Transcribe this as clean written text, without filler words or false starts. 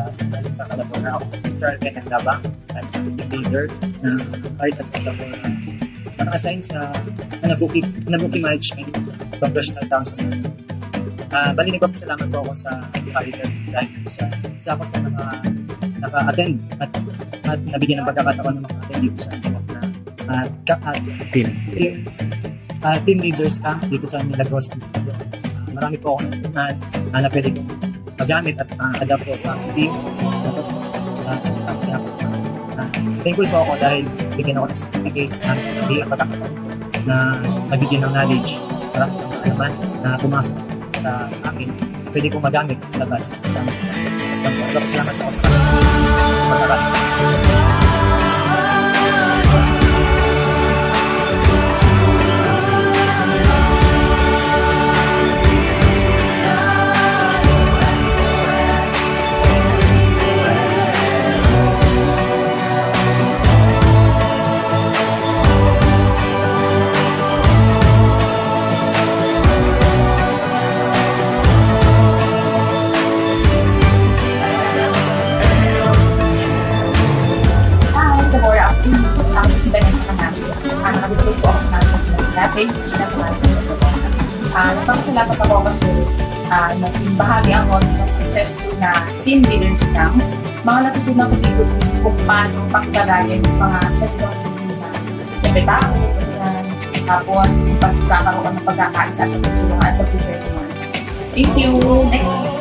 sa Calabona. Ako si Charles Kenneth Labang, as a team leader na part as Calabona. Naka-assign sa Nabuki Management Congressional Council. Bali, nagpapasalamat po ako sa Caritas dahil sa isa ako sa mga naka-attend at nabigyan ng pagkakataon ng mga attend dito sa team leaders dito sa Milagros. Marami po ako na pwede kong magamit at adapt po sa teams, sa campus. Thankful po ako dahil bigyan ako ng certificate sa ang pagkakataon na nabigyan ng knowledge, marami ng alaman na pumasok sa akin, pwede kong magamit sa labas sa amin. Salamat po sa pagkakataon. Nagpapasalamat ako kasi naging bahagi ako ng successful na team leaders camp. Mga natutunan ko dito is kung paano pakilalayan yung mga nagpapasalamat na tao, tapos yung pagkakaroon ng pagkakaisa at pagtulungan sa prepare naman. Thank you! Next